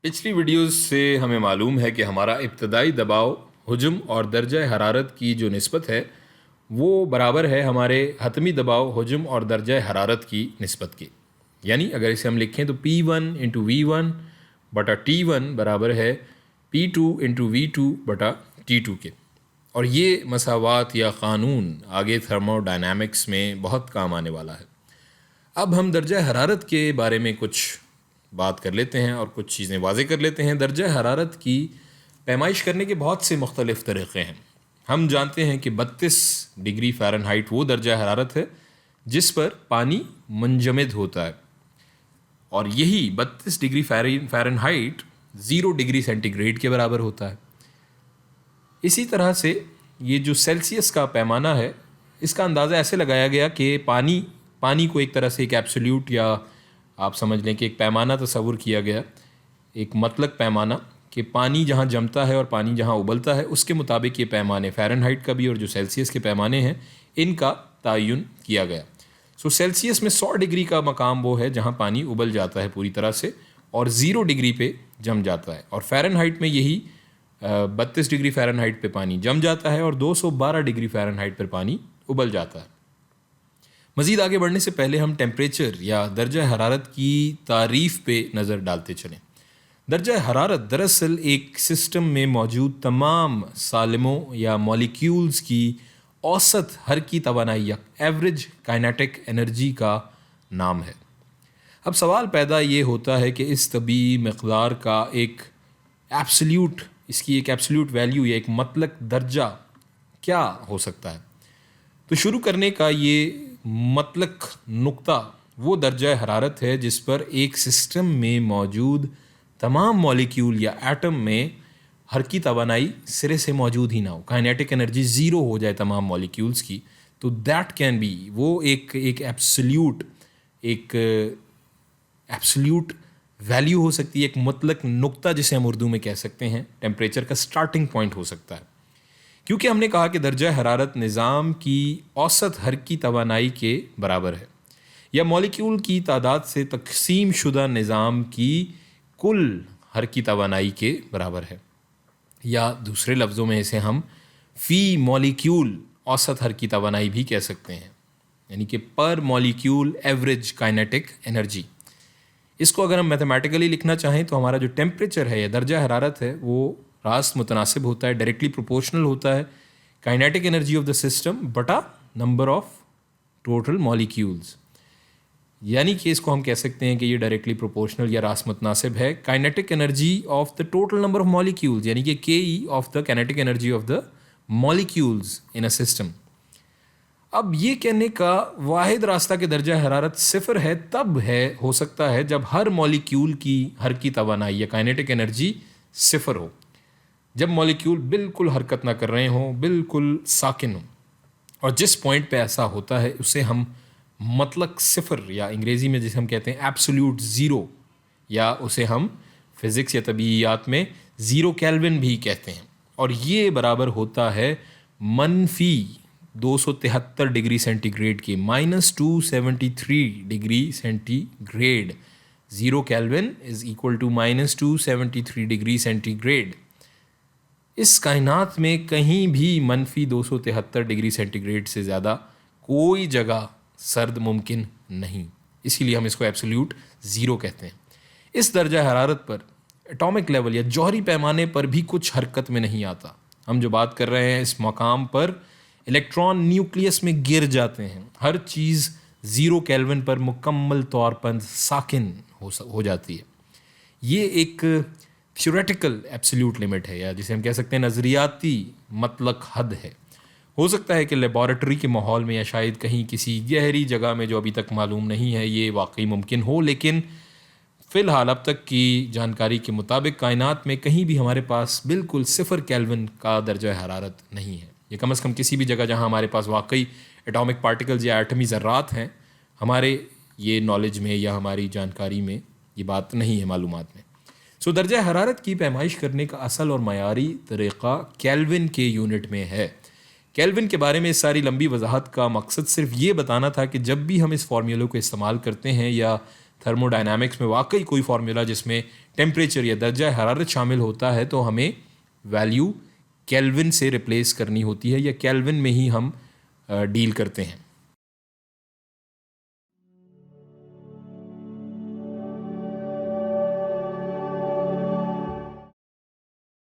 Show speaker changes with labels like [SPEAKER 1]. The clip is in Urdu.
[SPEAKER 1] پچھلی ویڈیوز سے ہمیں معلوم ہے کہ ہمارا ابتدائی دباؤ، حجم اور درجہ حرارت کی جو نسبت ہے وہ برابر ہے ہمارے حتمی دباؤ، حجم اور درجہ حرارت کی نسبت کی. یعنی اگر اسے ہم لکھیں تو P1 انٹو V1 بٹا T1 برابر ہے P2 انٹو V2 بٹا T2 کے. اور یہ مساوات یا قانون آگے تھرمو ڈائنامکس میں بہت کام آنے والا ہے. اب ہم درجہ حرارت کے بارے میں کچھ بات کر لیتے ہیں اور کچھ چیزیں واضح کر لیتے ہیں. درجہ حرارت کی پیمائش کرنے کے بہت سے مختلف طریقے ہیں. ہم جانتے ہیں کہ 32 ڈگری فارن ہائٹ وہ درجہ حرارت ہے جس پر پانی منجمد ہوتا ہے، اور یہی 32 degree Fahrenheit 0 degree centigrade کے برابر ہوتا ہے. اسی طرح سے یہ جو سیلسیس کا پیمانہ ہے اس کا اندازہ ایسے لگایا گیا کہ پانی کو ایک طرح سے ایک ایبسلیوٹ یا آپ سمجھ لیں کہ ایک پیمانہ تصور کیا گیا، ایک مطلق پیمانہ کہ پانی جہاں جمتا ہے اور پانی جہاں ابلتا ہے اس کے مطابق یہ پیمانے فارن ہائٹ کا بھی اور جو سیلسیس کے پیمانے ہیں ان کا تعین کیا گیا. سیلسیس میں 100 ڈگری کا مقام وہ ہے جہاں پانی ابل جاتا ہے پوری طرح سے اور 0 ڈگری پہ جم جاتا ہے، اور فارن ہائٹ میں یہی 32 ڈگری فارن ہائٹ پہ پانی جم جاتا ہے اور 212 ڈگری فارن ہائٹ پر پانی ابل جاتا ہے. مزید آگے بڑھنے سے پہلے ہم ٹیمپریچر یا درجہ حرارت کی تعریف پہ نظر ڈالتے چلیں. درجہ حرارت دراصل ایک سسٹم میں موجود تمام سالموں یا مالیکیولز کی اوسط حرکی توانائی یا ایوریج کائنیٹک انرجی کا نام ہے. اب سوال پیدا یہ ہوتا ہے کہ اس طبیعی مقدار کا اس کی ایک ایبسلیوٹ ویلیو یا ایک مطلق درجہ کیا ہو سکتا ہے. تو شروع کرنے کا یہ مطلق نقطہ وہ درجہ حرارت ہے جس پر ایک سسٹم میں موجود تمام مالیکیول یا ایٹم میں حرکی توانائی سرے سے موجود ہی نہ ہو، کائنیٹک انرجی 0 ہو جائے تمام مالیکیولز کی. تو دیٹ کین بی وہ ایک ایبسلیوٹ ویلیو ہو سکتی ہے، ایک مطلق نقطہ جسے ہم اردو میں کہہ سکتے ہیں. ٹیمپریچر کا سٹارٹنگ پوائنٹ ہو سکتا ہے، کیونکہ ہم نے کہا کہ درجہ حرارت نظام کی اوسط حرکی توانائی کے برابر ہے یا مالیکیول کی تعداد سے تقسیم شدہ نظام کی کل حرکی توانائی کے برابر ہے، یا دوسرے لفظوں میں اسے ہم فی مالیکیول اوسط حرکی توانائی بھی کہہ سکتے ہیں، یعنی کہ پر مالیکیول ایوریج کائنیٹک انرجی. اس کو اگر ہم میتھمیٹیکلی لکھنا چاہیں تو ہمارا جو ٹیمپریچر ہے یا درجہ حرارت ہے وہ راست متناسب ہوتا ہے، ڈائریکٹلی پروپورشنل ہوتا ہے kinetic energy of the system بٹا نمبر آف ٹوٹل مالیکیولز. یعنی کہ اس کو ہم کہہ سکتے ہیں کہ یہ ڈائریکٹلی پروپورشنل یا راست متناسب ہے kinetic energy of the total number of molecules, یعنی کہ کے of the kinetic energy of the molecules in a system. اب یہ کہنے کا واحد راستہ کہ درجہ حرارت 0 ہے تب ہو سکتا ہے جب ہر مالیکیول کی حرکی توانائی یا کائنیٹک انرجی 0 ہو، جب مالیکیول بالکل حرکت نہ کر رہے ہوں، بالکل ساکن ہوں. اور جس پوائنٹ پہ ایسا ہوتا ہے اسے ہم مطلق 0 یا انگریزی میں جسے ہم کہتے ہیں ایبسلیوٹ 0، یا اسے ہم فزکس یا طبیعیات میں 0 کیلون بھی کہتے ہیں. اور یہ برابر ہوتا ہے منفی 273 ڈگری سینٹی گریڈ کے، -273 degree centigrade. 0 Kelvin is equal to -273 degree centigrade. اس کائنات میں کہیں بھی منفی 273 ڈگری سینٹی گریڈ سے زیادہ کوئی جگہ سرد ممکن نہیں، اسی لیے ہم اس کو ایبسلیوٹ 0 کہتے ہیں. اس درجہ حرارت پر ایٹامک لیول یا جوہری پیمانے پر بھی کچھ حرکت میں نہیں آتا. ہم جو بات کر رہے ہیں اس مقام پر الیکٹران نیوکلیس میں گر جاتے ہیں، ہر چیز 0 کیلون پر مکمل طور پر ساکن ہو جاتی ہے. یہ ایک تھیوریٹیکل ایبسلیوٹ لمٹ ہے، یا جسے ہم کہہ سکتے ہیں نظریاتی مطلق حد ہے. ہو سکتا ہے کہ لیبارٹری کے ماحول میں یا شاید کہیں کسی گہری جگہ میں جو ابھی تک معلوم نہیں ہے یہ واقعی ممکن ہو، لیکن فی الحال اب تک کی جانکاری کے مطابق کائنات میں کہیں بھی ہمارے پاس بالکل 0 کیلون کا درجہ حرارت نہیں ہے. یہ کم از کم کسی بھی جگہ جہاں ہمارے پاس واقعی ایٹامک پارٹیکلز یا ایٹمی ذرات ہیں، ہمارے یہ نالج میں یا ہماری جانکاری میں یہ بات نہیں ہے، معلومات میں. درجہ حرارت کی پیمائش کرنے کا اصل اور معیاری طریقہ کیلون کے یونٹ میں ہے. کیلون کے بارے میں اس ساری لمبی وضاحت کا مقصد صرف یہ بتانا تھا کہ جب بھی ہم اس فارمولے کو استعمال کرتے ہیں یا تھرموڈائنامکس میں واقعی کوئی فارمولا جس میں ٹیمپریچر یا درجہ حرارت شامل ہوتا ہے تو ہمیں ویلیو کیلون سے ریپلیس کرنی ہوتی ہے یا کیلون میں ہی ہم ڈیل کرتے ہیں.